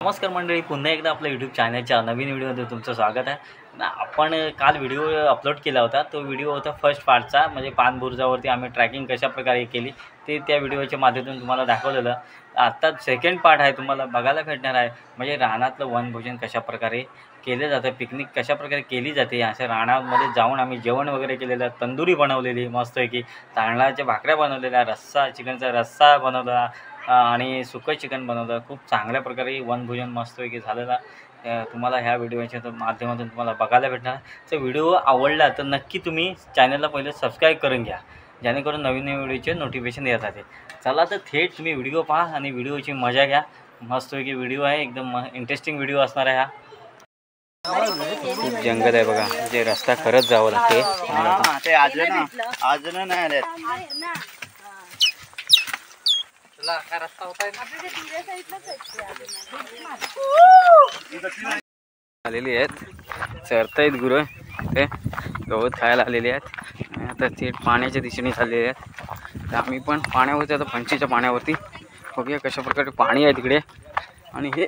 नमस्कार मंडळी, पुन्हा एकदा आपल्या यूट्यूब चॅनलच्या नवीन व्हिडिओमध्ये तुमचं स्वागत आहे. आपण काल व्हिडिओ अपलोड केला होता. तो व्हिडिओ होता फर्स्ट पार्टचा, म्हणजे पानबुरुजावरती आम्ही ट्रॅकिंग कशाप्रकारे केली ते त्या व्हिडिओच्या माध्यमातून तुम्हाला दाखवलेलं. आता सेकंड पार्ट आहे, तुम्हाला बघायला भेटणार आहे. म्हणजे रानातलं वनभोजन कशाप्रकारे केलं जातं, पिकनिक कशाप्रकारे केली जाते. अशा रानामध्ये जाऊन आम्ही जेवण वगैरे केलेलं, तंदुरी बनवलेली मस्तपैकी, तांदळाच्या भाकऱ्या बनवलेल्या, रस्सा, चिकनचा रस्सा बनवला आणि सुकं चिकन बनवलं. खूप चांगल्या प्रकारे वनभोजन मस्तपैकी झालेला तुम्हाला ह्या व्हिडिओच्या माध्यमातून तुम्हाला बघायला भेटणार. तर व्हिडिओ आवडला तर नक्की तुम्ही चॅनलला पहिले सबस्क्राईब करून घ्या, जेणेकरून नवीन नवीन व्हिडिओचे नोटिफिकेशन येत राहते. चला तर थेट तुम्ही व्हिडिओ पहा आणि व्हिडिओची मजा घ्या. मस्तपैकी व्हिडिओ आहे, एकदम इंटरेस्टिंग व्हिडिओ असणार आहे हा. खूप जंगल आहे बघा, जे रस्ता खरंच जावं लागते. आलेली आहेत, चरतायत गुरं, ते गवत खायला आलेले आहेत. आता थेट पाण्याच्या दिशेने चाललेले आहेत. तर आम्ही पण पाण्यावरती, आता फणशीच्या पाण्यावरती बघूया कशा प्रकारे पाणी आहे तिकडे. आणि हे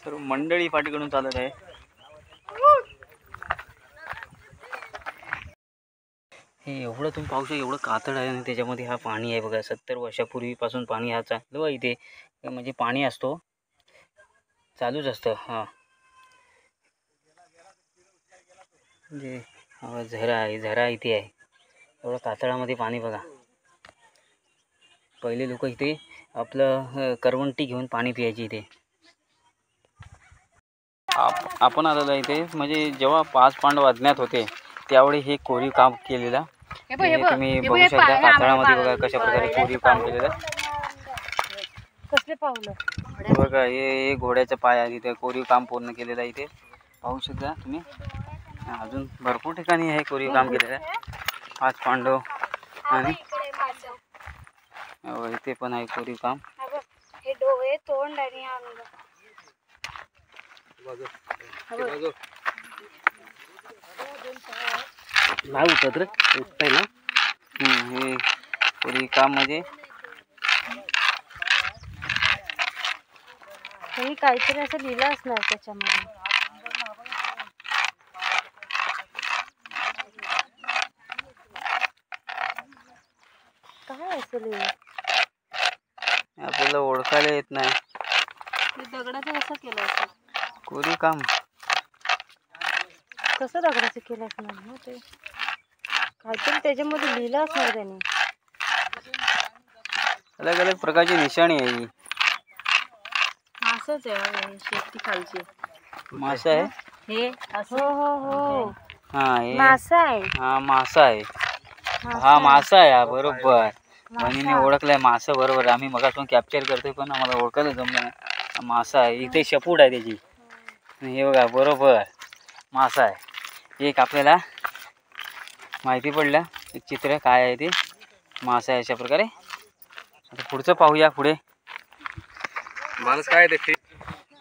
सर्व मंडळी पाठीकडून चालत आहे. हे एवढं तुम्ही पाहू शकता, एवढं कातळ आहे आणि त्याच्यामध्ये हा पाणी आहे बघा. 70 वर्षापूर्वीपासून पाणी हा चालू आहे इथे. म्हणजे पाणी असतो, चालूच असतं. हां, म्हणजे झरा आहे, झरा इथे आहे. एवढं कातळामध्ये पाणी बघा. पहिले लोक इथे आपलं करवंटी घेऊन पाणी प्यायचे इथे. आपण आलेलो इथे, म्हणजे जेव्हा 5 पांडव अज्ञात होते त्यावेळी हे कोरीव काम केलेलं. तुम्ही बघू शकता कातळामध्ये बघा कशा प्रकारे कोरीव काम केलेलं. कसले पावलं बघा, हे घोड्याचं पाय आहे, तिथे कोरीव काम पूर्ण केलेलं आहे. इथे पाहू शकता तुम्ही. अजून भरपूर ठिकाणी हे कोरीव काम केलेलं आहे. 5 पांडव आणि इथे पण आहे कोरीव काम. हे डोळे, तोंड आणि अंग. नाही उठत रे, उठतंय ना. हे कोरीव काम म्हणजे त्यांनी काहीतरी असं लिहिलं असणार त्याच्यामध्ये. काय असेल आपल्याला ओळखायला येत नाही. दगडाचं कसं केलं असेल कोरीव काम, कसं दगडाचं केलं असणार ना ते. काहीतरी त्याच्यामध्ये लिहिलं असणार त्यांनी. अलग अलग प्रकारची निशाणी आहे ही. असंच आहे शेती खालची. मासा आहे हे असं. हो हो हो, हा, हे मासा आहे. हा मासा आहे. हा मासा आहे, हा बरोबर. बहिणीने ओळखलाय मासा बरोबर. आम्ही मगापासून कॅप्चर करतोय पण आम्हाला ओळखायला जमलं नाही. मासा आहे, इथे शेपूट आहे त्याची. हे बघा, बरोबर मासा आहे. एक आपल्याला माहिती पडलं, एक चित्र काय आहे ते. मासा आहे अशा प्रकारे. आता पुढचं पाहूया. पुढे काय ते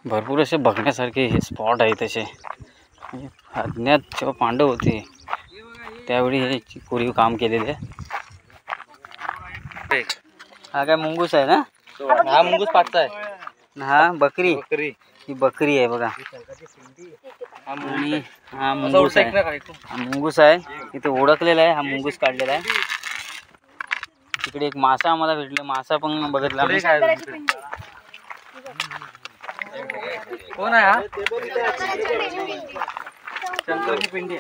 भरपूर असे बघण्यासारखे हे स्पॉट आहे तसे. अज्ञात जेव्हा पांडव होते त्यावेळी हे कोरीव काम केलेले. हा काय मुंगूस आहे ना? हा मुंगूस पाचचा आहे. हा बकरी, ही बकरी आहे बघा. आणि हा मुंगूस आहे. हा मुंगूस आहे, इथे ओळखलेला आहे. हा मुंगूस काढलेला आहे. तिकडे एक मासा आम्हाला भेटला, मासा पण बघितला. कोण आहे हा? शंकराची पिंडी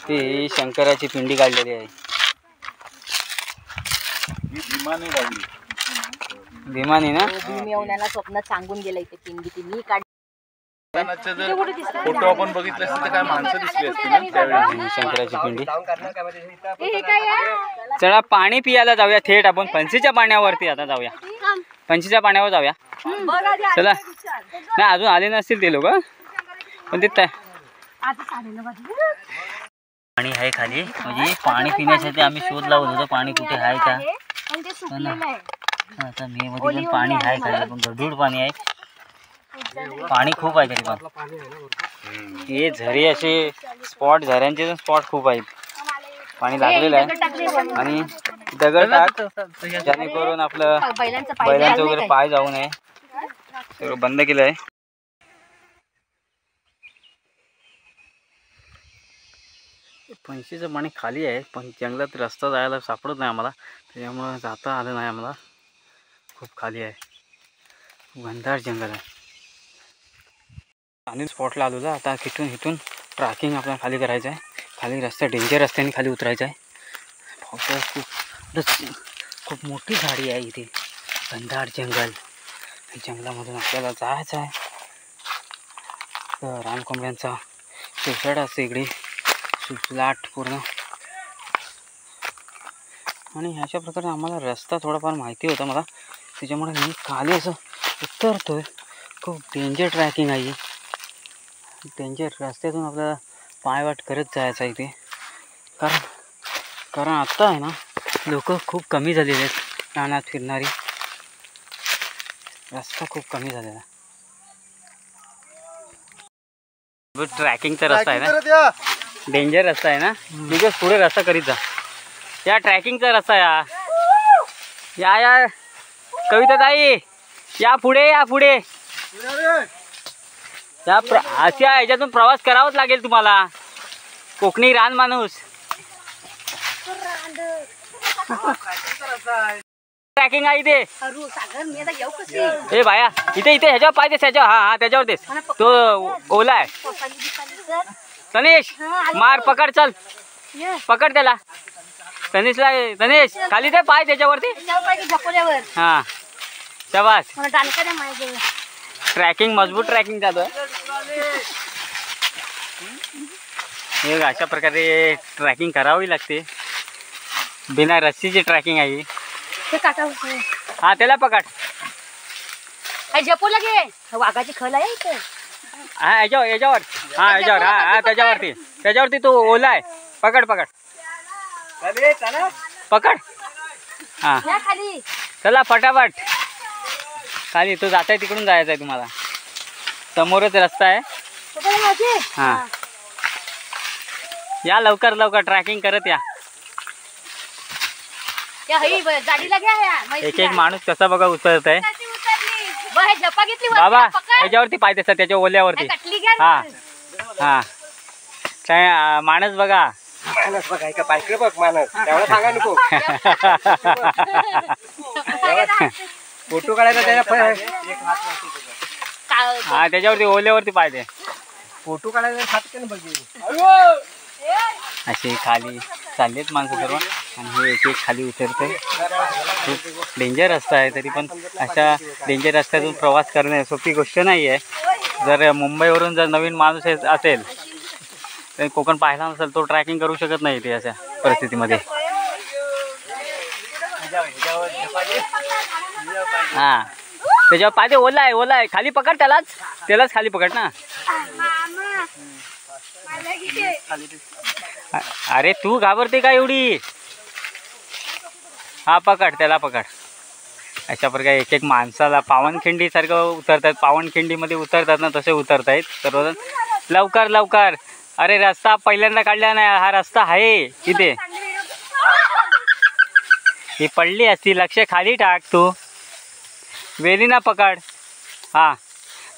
ती शंकराची पिंडी काढलेली आहे. भीमाने ना येऊन स्वप्नात सांगून गेला इथे पिंडी ती मी काढ. फोटो आपण बघितले असते तर काय माणसं दिसली असती ना त्यावेळी. शंकराची पिंडी. चला पाणी पियाला जाऊया थेट आपण फणसीच्या पाण्यावरती. आता जाऊया फणसीच्या पाण्यावर जाऊया. चला. नाही अजून आले नसतील ते लोक, पण ते पाणी आहे खाली. म्हणजे पाणी पिण्यासाठी आम्ही शोध लावत होतो, पाणी कुठे आहे का. आता मे मध्ये पण पाणी आहे खाली, पण गढूळ पाणी आहे. पाणी खूप आहे तरी पण. हे झरे असे स्पॉट, झऱ्यांचे स्पॉट खूप आहेत. पाणी लागलेलं आहे आणि दगड टाक जेणेकरून आपलं बैलांचं वगैरे पाय जाऊ नये. सगळं बंद केलं आहे. पंचीचं पाणी खाली आहे पण जंगलात रस्ता जायला सापडत नाही आम्हाला, त्याच्यामुळं जाता आलं नाही आम्हाला. खूप खाली आहे, खूप घनदाट जंगल आहे. आणि स्पॉटला आलो. आता इथून ट्रॅकिंग आपल्याला खाली करायचं आहे. खाली रस्ता डेंजर रस्त्याने खाली उतरायचं आहे. पावसाळ्यात खूप मोठी झाडी आहे इथे, घनदाट जंगल. जंगलामधून आपल्याला जायचं आहे. तर रानकोंबड्यांचा सुसाट असते इकडे, सुसलाट पूर्ण. आणि ह्याच्या प्रकारे आम्हाला रस्ता थोडाफार माहिती होता मला, त्याच्यामुळे मी खाली असं उतरतोय. खूप डेंजर ट्रॅकिंग आहे, डेंजर. रस्त्यातून आपल्याला पायवाट करत जायचं आहे इथे. कारण आत्ता आहे ना लोक खूप कमी झालेले आहेत रानात फिरणारी. रस्ता खूप कमी झालेला आहे. ट्रॅकिंगचा रस्ता आहे ना, डेंजर रस्ता आहे ना. बिकॉज पुढे रस्ता करीत जा. या ट्रॅकिंगचा रस्ता या कविता ताई या पुढे अशा ह्याच्यातून प्रवास करावाच लागेल तुम्हाला. कोकणी रान माणूस. ट्रॅकिंग आहे इथे. ए बाया इथे ह्याच्यावर पाय देस, ह्याच्यावर. हा त्याच्यावर देस. तो ओला आहे. तनेश मार, पकड, चल पकड त्याला. तनेश खाली दे पाय त्याच्यावरती. हा शाबास. ट्रॅकिंग मजबूत ट्रॅकिंग चालू आहे. हे अशा प्रकारे ट्रॅकिंग करावी लागते. बिना रस्सीची ट्रॅकिंग आहे. हा त्याला पकड. वाघाची खल आहे इथे. हा याच्यावर हा त्याच्यावरती तो ओला आहे. पकड हा चला फटाफट खाली. तो जात आहे तिकडून जायचं आहे तुम्हाला. समोरच रस्ता आहे. हा या लवकर ट्रॅकिंग करत या. एक माणूस कसा बघा उतरत आहे. बाबा याच्यावरती पाय देतात, त्याच्या ओल्यावरती. हा काय माणूस बघा. फोटो काढायचा हा त्याच्यावरती ओल्यावरती पाय दे. फोटो काढायचा असे खाली चाललेत माणसं सर्व. आणि हे एक खाली उतरतंय. खूप डेंजर रस्ता आहे, तरी पण अशा डेंजर रस्त्यातून प्रवास करणे सोपी गोष्ट नाही आहे. जर मुंबईवरून जर नवीन माणूस असेल तर कोकण पाहिला नसेल, तो ट्रॅकिंग करू शकत नाही ते अशा परिस्थितीमध्ये. हा त्याच्यावर पाय दे. ओला आहे खाली पकड त्यालाच खाली पकड ना. अरे तू घाबरते का एवढी. हा पकड त्याला. अशा प्रकारे एक माणसाला पावनखिंडी सारखं उतरतात. पावनखिंडीमध्ये उतरतात ना तसे उतरतायत सर्वजण. लवकर. अरे रस्ता पहिल्यांदा काढला नाही, हा रस्ता आहे इथे. ही पडली असती. लक्ष खाली टाक. तू वेलीना पकड. हा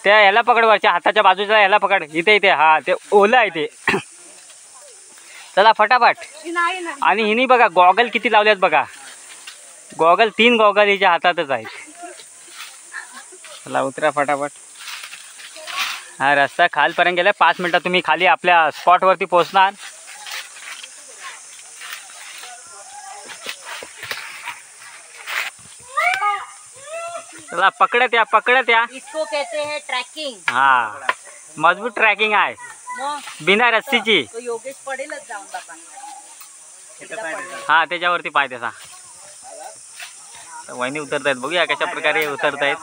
त्या ह्याला पकड, वरच्या हाताच्या बाजूचा ह्याला पकड. इथे हा ते ओलं आहे ते. चला फटाफट. आणि हिनी बघा गॉगल किती लावल्यात बघा. गॉगल 3 गॉगल हिच्या हातातच आहेत. चला उतरा फटाफट. हा रस्ता खालपर्यंत गेला. 5 मिनिटात तुम्ही खाली आपल्या स्पॉटवरती पोहोचणार. चला पकडत या. इसको कहते हैं ट्रॅकिंग. हा मजबूत ट्रॅकिंग आहे बिना रस्सीची. योगेश पडेलच जाऊन बाबा. हा त्याच्यावरती पाय त्याचा. वहिनी उतरतायत, बघूया कशा प्रकारे उतरतायत.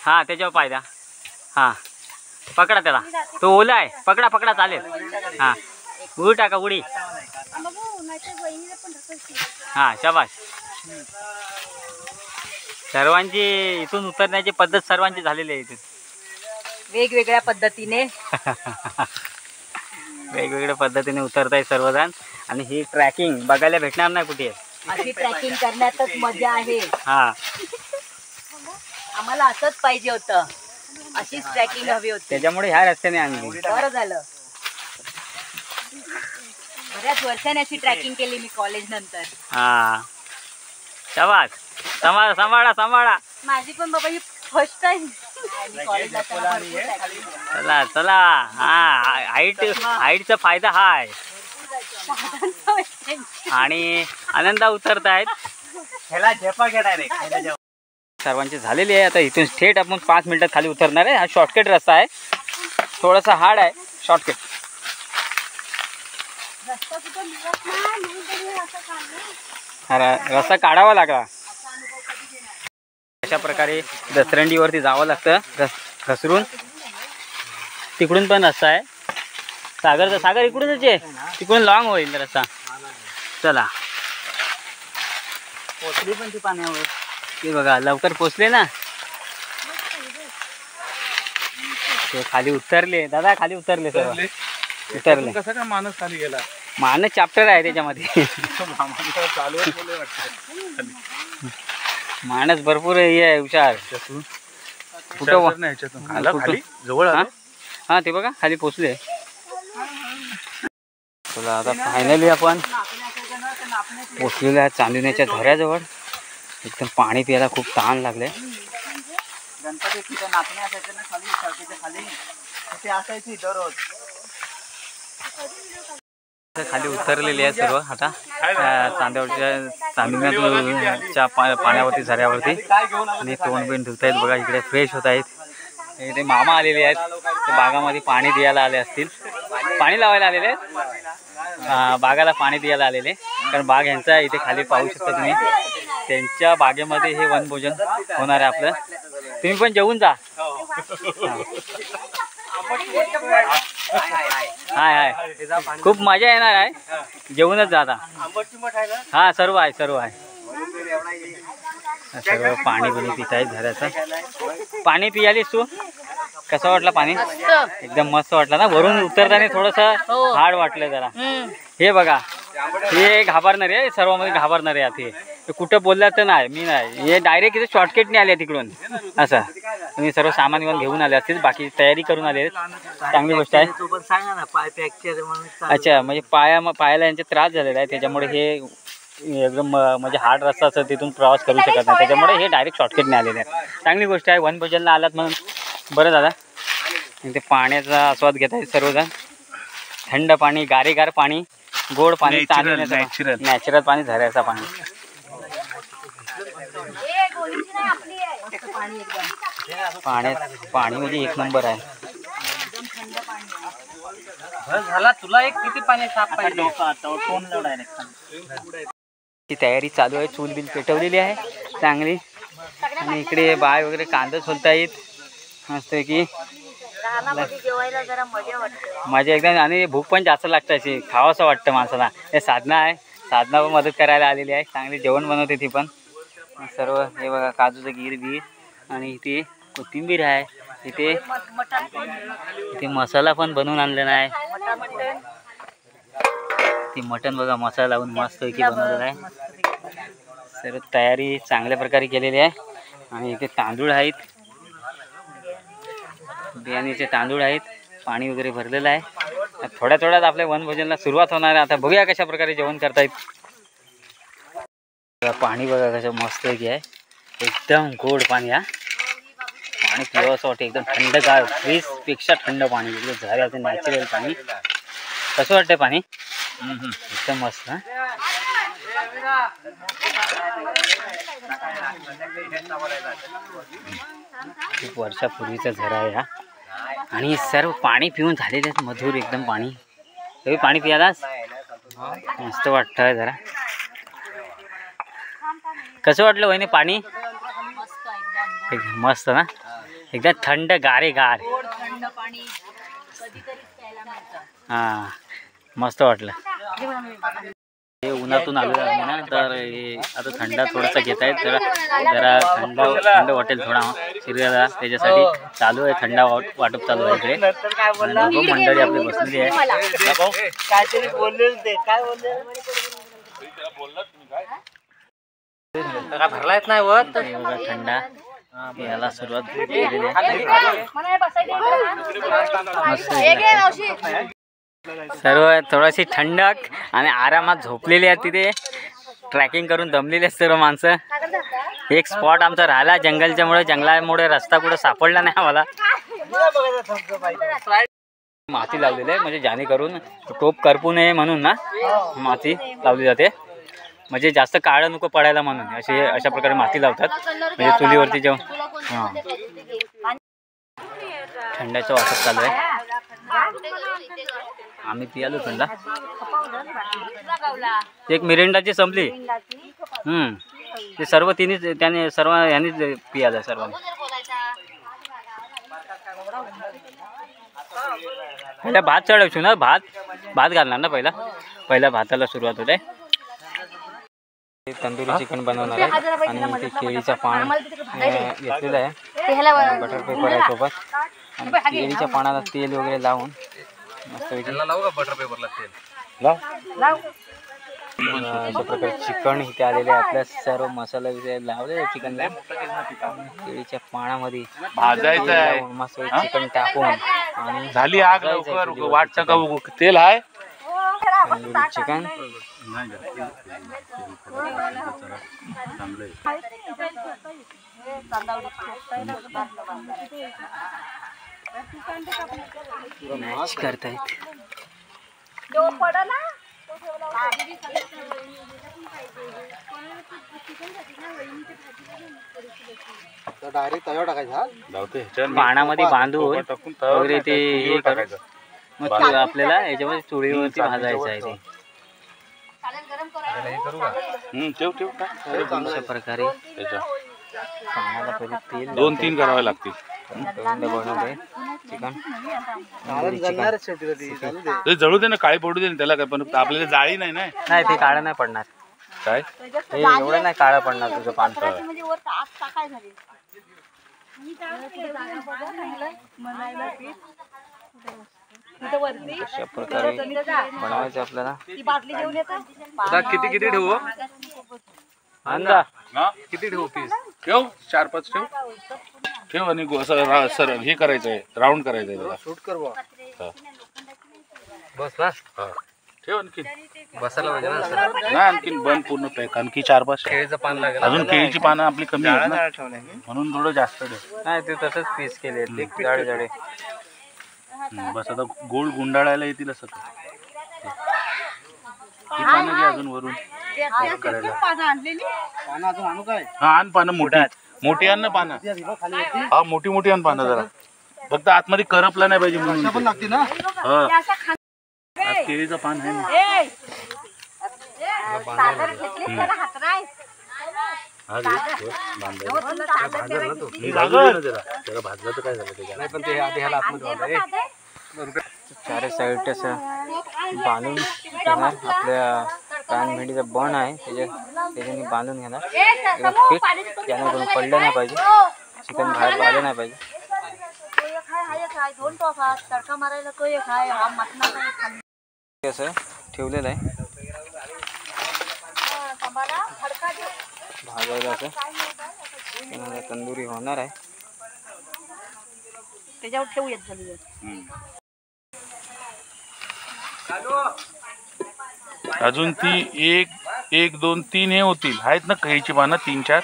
हा त्याच्यावर पाय द्या. हा पकडा त्याला. तो ओला आहे. पकडा चालेल. हा उडी टाका. हा शाबास. सर्वांची इथून उतरण्याची पद्धत सर्वांची झालेली आहे इथे. वेगवेगळ्या पद्धतीने वेगवेगळ्या पद्धतीने उतरताय सर्वजण आणि ही ट्रॅकिंग बघायला भेटणार नाही कुठे. अशी ट्रॅकिंग करण्यातच मजा आहे. हा, आम्हाला असंच पाहिजे होतं, अशीच ट्रॅकिंग हवी होती. त्याच्यामुळे ह्या रस्त्याने आणली. बरं झालं. बऱ्याच वर्षाने अशी ट्रॅकिंग केली मी कॉलेज नंतर. हा, शाबास. सांभाळा सांभाळा सांभाळा. माझी पण बाबा ही फर्स्ट टाइम. चला चला. हा, हाईटचा फायदा हा आहे. आणि आनंदा उतरतायत. ह्याला झेपा घ्या डायरेक्ट. सर्वांची झालेली आहे. आता इथून थेट आपण 5 मिनिटात खाली उतरणार आहे. हा शॉर्टकट रस्ता आहे, थोडासा हार्ड आहे शॉर्टकट. रस्ता काढावा लागला. अशा प्रकारे दसरंडीवरती जावं लागतं घसरून. तिकडून पण रस्ता आहे. सागर इकडूनच आहे, तिकडून लॉंग होईल रस्ता. चला, पोचली पण ती पाण्यावर. ते बघा लवकर पोचले ना. ते खाली उतरले दादा, खाली उतरले सर्व. उतरले. कसं काय माणूस खाली गेला? मानस चॅप्टर आहे त्याच्यामध्ये. माणस भरपूर हे आहे, हुशार. कुठं जवळ. हा, ते बघा खाली पोचले. चला, आता फायनली आपण पोचलेलो आहे चांदण्याच्या झऱ्याजवळ. एकदम पाणी प्यायला खूप तहान लागले. गणपती तिथं नाचणे असायचे ना खाली, चौकीच्या खाली तिथे असायची दररोज. खाली उतरलेली आहे सर्व आता चांदण्याच्या पाण्यावरती, झऱ्यावरती. आणि तोंड बिंड धुत आहेत बघा. इकडे फ्रेश होत आहेत. इथे मामा आलेले आहेत, ते बागामध्ये पाणी द्यायला आले असतील. पाणी लावायला आलेले आहेत, बागाला पाणी द्यायला आलेले. कारण बाग यांचा इथे खाली पाहू शकता तुम्ही. त्यांच्या बागेमध्ये हे वनभोजन होणार आहे आपलं. तुम्ही पण जेवून जा. हाय हाय, खूप मजा येणार आहे. जेवूनच जा आता. हा, सर्व आहे सर्व आहे. सर्व पाणी बिणी पित आहेत झऱ्याचं. पाणी पियालीस तू? कसं वाटलं पाणी? एकदम मस्त वाटलं ना. वरून उतरताना थोडंसं हार्ड वाटलं जरा. हे बघा, हे घाबरणार आहे, सर्वांमध्ये घाबरणार आहे. हे कुठं बोललं तर नाही, मी नाही. हे डायरेक्ट इथे शॉर्टकटने आले तिकडून. असं तुम्ही सर्व सामान घेऊन आले असतील, बाकी तयारी करून आले. चांगली गोष्ट आहे. अच्छा, म्हणजे पायाला यांचे त्रास झालेला आहे, त्याच्यामुळे हे एकदम म्हणजे हार्ड रस्ता असं तिथून प्रवास करू शकत नाही. त्याच्यामुळे हे डायरेक्ट शॉर्टकटने आलेले आहे. चांगली गोष्ट आहे. वनभोजनला आलात म्हणून बरं दादा. इथे पाण्याचा आस्वाद घेत आहेत सर्वजण. थंड पाणी, गारेगार पाणी, गोड पाणी, नॅचरल पाणी, झऱ्याचं पाणी. पाणी म्हणजे एक नंबर आहे. झाला तुला एक किती पाणी साफ पाहिजे? ती तयारी चालू आहे. चूल बिल पेटवलेली आहे चांगली. आणि इकडे बाय वगैरे कांदा सोलता येत मस्त की. मजा एकदम. आणि भूक पण जास्त लागतं, अशी खावंसं वाटतं माणसाला. हे साधना आहे, साधना पण मदत करायला आलेली आहे. चांगली जेवण बनवते ती पण सर्व. हे बघा काजूचं गीर बीर. आणि इथे कोथिंबीर आहे. इथे मसाला पण बनवून आणलेला आहे. ती मटण बघा मसाला लावून मस्त पैकी बनवलेला आहे. सर्व तयारी चांगल्या प्रकारे केलेली आहे. आणि इथे तांदूळ आहेत, बिर्याणीचे तांदूळ आहेत. पाणी वगैरे भरलेलं आहे. थोड्या थोड्यात आपल्या वनभोजनाला सुरुवात होणार आहे. आता बघूया कशा प्रकारे जेवण करतायत. पाणी बघा कसं मस्त पैकी आहे. एकदम गोड पाणी. हा पाणी पिवं असं वाटतं. एकदम थंडगार, फ्रीजपेक्षा थंड पाणी. एकदम झऱ्याचं नॅचरल पाणी. कसं वाटतं पाणी? एकदम मस्त. खूप वर्षापूर्वीचा झरा आहे हा. आणि सर्व पाणी पिऊन झालेले आहेत, मधुर एकदम पाणी. तुम्ही पाणी पियालास? मस्त वाटतं जरा. कसं वाटलं वहिनी पाणी? एकदम मस्त ना. एकदम थंड गारेगार. हां, मस्त वाटलं. हे उन्हातून आलेलं आहे ना, तर हे आता थंड थोडासा घेत आहेत. जरा थंड वाटेल थोडा शरीराला, त्याच्यासाठी चालू आहे थंड वाटप चालू आहे इकडे. मंडळी आपली बसलेली आहे. भरलायच नाही होत थंडा याला सुरुवात केलेली आहे. सर्व थोडीशी थंडक आणि आरामात झोपलेली आहेत तिथे. ट्रॅकिंग करून दमलेली आहेत सर्व माणसं. एक स्पॉट आमचा राहिला जंगलामुळे रस्ता कुठं सापडला नाही आम्हाला. माती लावलेली आहे म्हणजे जेणेकरून टोप करपू नये म्हणून ना माती लावली जाते, म्हणजे जास्त काळं नको पडायला म्हणून अशा प्रकारे माती लावतात. म्हणजे चुलीवरती जेव्हा थंडाचं वाटप चालू आहे. आम्ही पियालो थंडा. एक मिरिंडाची संपली. ते सर्व त्याने सर्व यांनीच पियाला सर्वांनी. पहिला भात चढवशील ना, भात घालणार ना पहिला भाताला सुरुवात होते. तंदुरी चिकन बनवणार आहे आणि ते केळीचा पान घेतलेलं आहे. बटर पेपर आहे सोबत. केळीच्या पानाला तेल वगैरे लावून मस्तपैकी बटर पेपरला तेल अशा प्रकारे चिकन इथे आलेले आहे. आपल्या सर्व मसाला वगैरे लावलेला चिकनला. केळीच्या पानामध्ये भाजायचं मस्त चिकन टाकून आणि झाली आग लवकर वाटतं का तेल आहे. चिकन मॅच करतायत. पाण्यामध्ये बांधून वगैरे ते हे करायचं. मग आपल्याला याच्यामध्ये चुलीवरती भाजायचं आहे. ते अशा प्रकारे पाण्याला पहिले तेल 2-3 करावे लागतील. बनवले चिकन जळू दे ना, काळी पडू दे ना त्याला. काय पण आपल्याला जाळी नाही ना. नाही ते काळं नाही पडणार. काय हे एवढं नाही काळं पडणार तुझं पान. अशा प्रकारे बनवायचं आपल्याला. किती ठेवू अंदा? किती ठेवू पीस? ठेव 4-5 ठेव आणि सर हे करायचं आहे, राऊंड करायचं आहे त्याला. शूट कर बस ना. ठेव आणखी बसायला पाहिजे ना. आणखीन बन पूर्ण पॅक. आणखी 4-5 केळीचं पान लागेल. अजून केळीची पानं आपली कमी आहेत ना, म्हणून थोडं जास्त ठेव. नाही ते तसंच पीस केले जाडे. बस आता गोल गुंडाळायला येतील असं. पानं घे अजून वरून आण. पानं मोठी आण ना पानं. हा मोठी आण पानं. जरा फक्त आतमध्ये करपला नाही पाहिजे म्हणून लागते ना. केळीचं पान आहे ना. भाजलं तर काय झालं चार साईड असं बांधून घेणार. आपल्या कान भेंडीचा बन आहे त्याच्याने बांधून घेणार. फिट त्याने पडलं नाही पाहिजे, चिकन बाहेर आलं नाही पाहिजे. असं ठेवलेलं आहे भाजायला. असं तंदुरी होणार आहे त्याच्यावर ठेवूयात. अजून ती 1-2-3 हे होतील. आहेत ना केळीची पानं 3-4.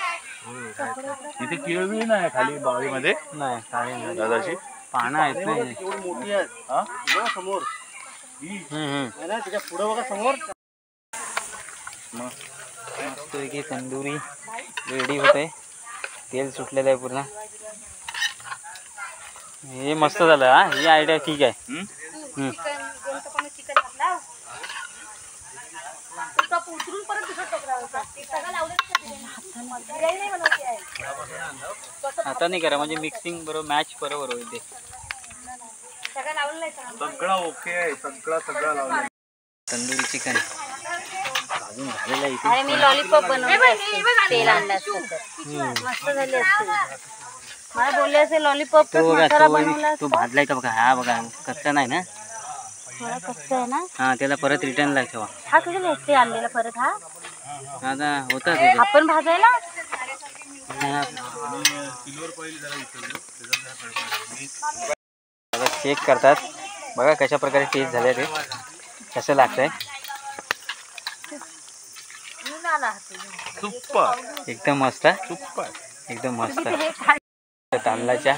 इथे केळी नाही खाली बाळीमध्ये. नाही दादाची पानं आहेत ना मोठी आहेत समोर. त्याच्या पुढे बघा समोर. मस्तपैकी तंदुरी रेडी होते. तेल सुटलेलं आहे पूर्ण. हे मस्त झालं. हा ही आयडिया ठीक आहे. आता नाही करा म्हणजे मिक्सिंग बरोबर मॅच बरोबर होईल. ते सगळं ओके आहे. सगळं लावलं. तंदुरी चिकन अजून झालेलं आहे इथे. आणि मी लॉलीपॉप बनवले असते तेल आणलं असतं तर मस्त झाले असते. मला बोलले असे लॉलीपॉप तो बघा मसाला बनवला तो भाजलाय का बघा. हा बघा कच्चा नाही ना. थोडा कच्चा आहे ना. हा त्याला परत रिटर्नला ठेवा. हा कशाला असते आणलेला परत हा आता होता ते आपण भाजायला. चेक करतात बघा कशा प्रकारे टेस्ट झाले ते कसं लागतंय. सुपर एकदम मस्त सुपर एकदम मस्त. तांदळाच्या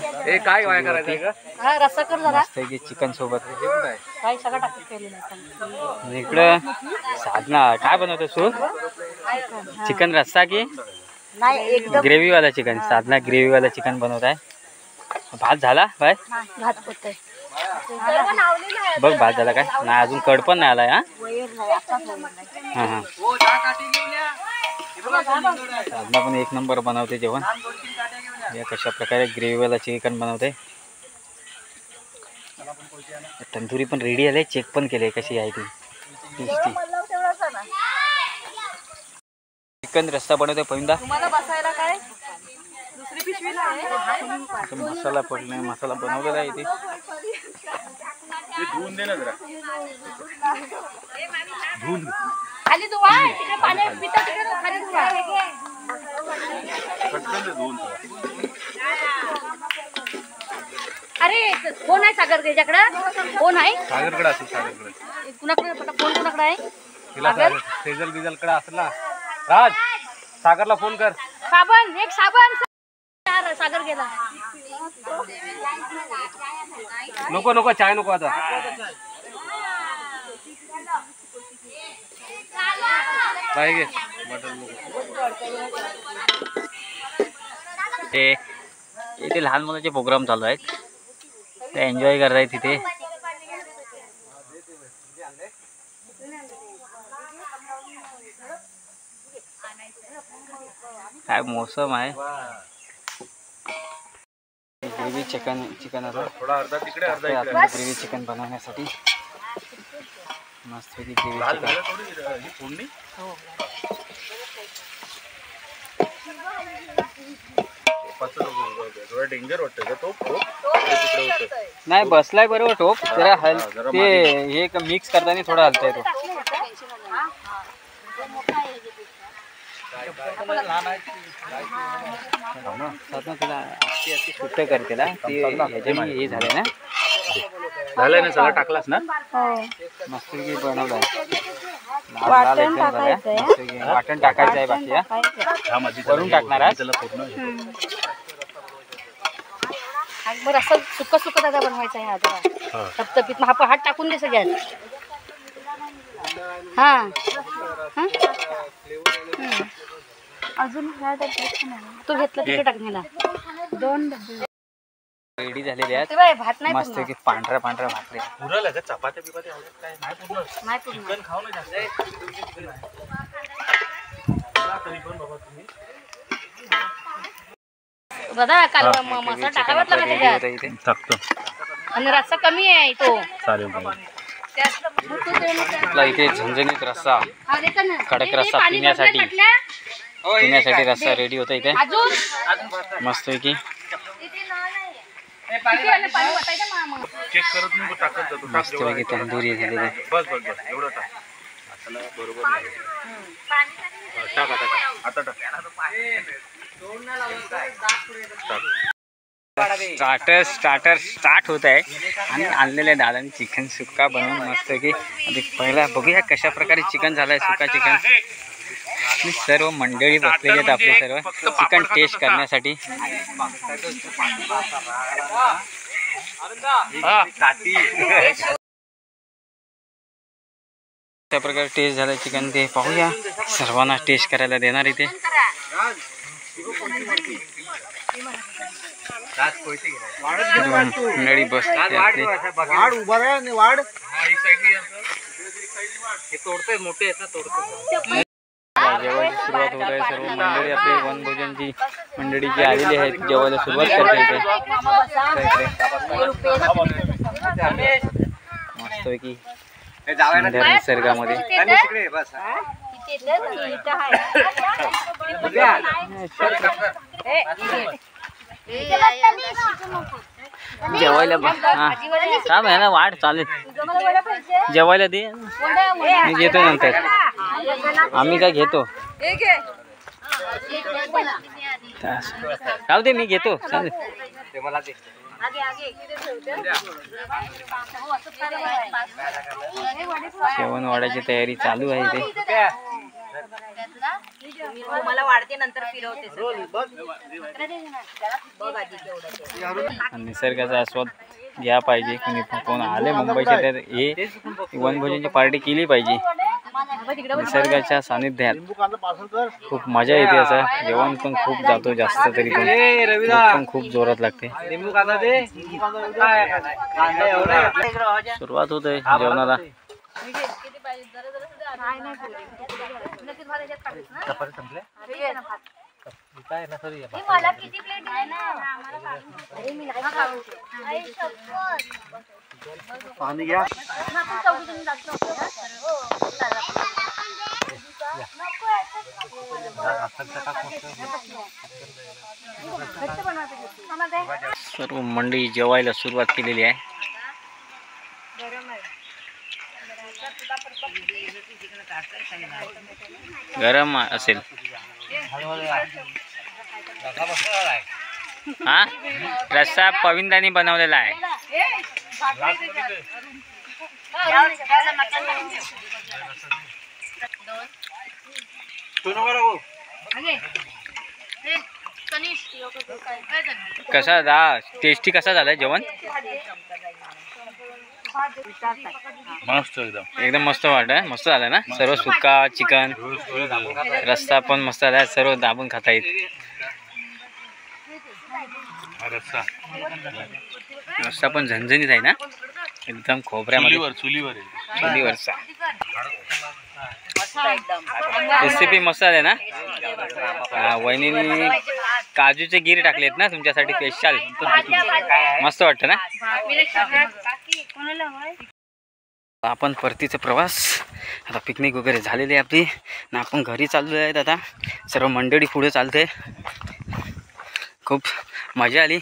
काय करायचं हा रस्सा कर जरा. मस्त की चिकन सोबत. काही सगळं टाकून केलेलं आहे. आणि इकडं साधना काय बनवतो सू चिकन रस्सा की नाही एकदम ग्रेव्ही वाला चिकन. साधना ग्रेव्ही वाला चिकन बनवत आहे. भात झाला बाय भात होतंय. बघ भात झाला काय नाही अजून कड पण नाही आलाय. हा हा साधना पण एक नंबर बनवते जेवण. या कशा प्रकारे ग्रेव्हीवाला चिकन बनवते. तंदुरी पण रेडी आले. चेक पण केले कशी आहे ती टेस्टी. चिकन रस्सा बनवते पहिल्यांदा. तुम्हाला बसायला काय दुसरी पिशवी नाही. मसाला पडलाय. मसाला बनवलेला आहे इथे. धुवून दे ना जरा. धुवून खाली धुवा तिकडे पाण्यात पिता तिकडे खाली धुवा. धुवून अरे फोन आहे सागर त्याच्याकडे. फोन आहे सागरकडे असेल. सागरकडे कुणाकडे फोन कुणाकडे आहे. तिला सेजल बिजलकडे असेल ना. राज सागरला फोन कर. साबण एक साबण. सागर गेला. नको नको चाय नको आता. पाहिजे ते इथे लहान मुलांचे प्रोग्राम चालू आहेत. ते एन्जॉय करतायत तिथे. काय मोसम आहे. ग्रेव्ही चिकन आता थोडा अर्धा तिकडे अर्धा इकडे. ग्रेव्ही चिकन बनवण्यासाठी मस्त ग्रेव्ही लाल चिकन. झालं थोडी ही फोडणी. थोडा डेंजर वाटतं का तो तिकडे होतं. नाही बसलाय बरोबर टोप. जरा ते हे मिक्स करताना थोडा हलताय तो. तिला अशी सुट्ट करते ना ती ह्याच्यामुळे हे झालंय ना. झालंय ना सगळं टाकलास ना. मस्त बनवलाय. वाटण टाकायचंय. वाटण टाकायचं आहे बाकी. हा माझी वरून टाकणार आहे. त्याला पूर्ण बरं असं सुक्क सुक्क दादा बनवायचं आहे. हा तपतपीत मग हात टाकून दे सगळ्यात. हा अजून तू घेतलं तिकडे टाक मला 2 डब्बे. रेडी झालेले आहेत. भात नाही मस्त की पांढऱ्या पांढऱ्या भाकरी. पुरलं का चपात्या बिपात्या आवडत काय नाही पूर्ण. नाही पूर्ण. चिकन खाऊ ना जास्त. तरी पण बाबा तुम्ही दादा काल मसाला टाकावाच लागला त्याच्यात. टाकतो. आणि रस्सा कमी आहे तो. चालेल आपला इथे झणझणीत रस्सा कडक रस्सा पिण्यासाठी रस्सा रेडी होता इथे. मस्त की चेक करत नाही टाकत जातो. मस्त पैकी तंदुरी झालेली आहे. बस बस बस एवढं टाक. आता बरोबर नाही. टाक आता टाक. स्टार्टर स्टार्ट होत आहे. आणि आणलेल्या दादाने चिकन सुक्का बनवून मस्त की पहिला बघूया कशा प्रकारे चिकन झालंय. सुक्का चिकन. सर्व मंडळी बसलेली आहेत आपले सर्व चिकन टेस्ट करण्यासाठी. त्या प्रकारे टेस्ट झाला चिकन ते पाहूया. सर्वांना टेस्ट करायला देणार इथे. मंडळी बसली. जेवायला सुरुवात होत आहे. सर्व मंडळी आपली वनभोजनची मंडळी जी आलेली आहेत जेवायला सुरुवात करते इथे. मस्तपैकी सुंदर निसर्गामध्ये जेवायला काय ना वाट चालेल जेवायला दे मी घेतो नंतर आम्ही काय घेतो राहू दे मी घेतो चालेल जेवण वाढायची तयारी चालू आहे ते मला वाढते नंतर फिरवते निसर्गाचा आस्वाद घ्या पाहिजे. कोण आले मुंबईच्या तर हे वनभोजनची पार्टी केली पाहिजे. निसर्गाच्या सानिध्यात खूप मजा येते. असं जेवण पण खूप जातो जास्त तरी पण खूप जोरात लागते. सुरुवात होते जेवणाला. मला किती प्लेट आहे ना पाणी घ्या. सर्व मंडळी जेवायला सुरुवात केलेली आहे. गरम असेल हा. रस्सा पविंदानी बनवलेला आहे. कसा टेस्टी कसा झालाय जेवण? मस्त एकदम मस्त वाटत. मस्त झालं ना. सर्व सुक्का चिकन रस्सा पण मस्त झाला. सर्व दाबून खाता येईल. रस्सा पण झणझणीत आहे ना एकदम खोबऱ्यामध्ये चुलीवरचा. रेसिपी मस्त आहे ना. वहिनीने काजूचे गिर टाकलेत ना तुमच्यासाठी स्पेशल. मस्त वाटतं ना. आपण परतीचा प्रवास आता पिकनिक वगैरे झालेली आहे आपली ना. आपण घरी चाललो आहेत आता. सर्व मंडळी पुढे चालते. खूप मजा आली.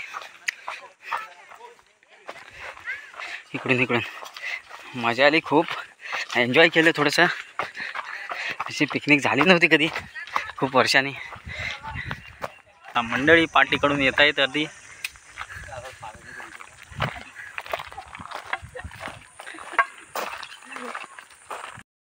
इकडून मजा आली. खूप एन्जॉय केलं थोडंसं. अशी पिकनिक झाली नव्हती कधी खूप वर्षांनी. मंडळी पार्टीकडून येत आहेत अर्धी.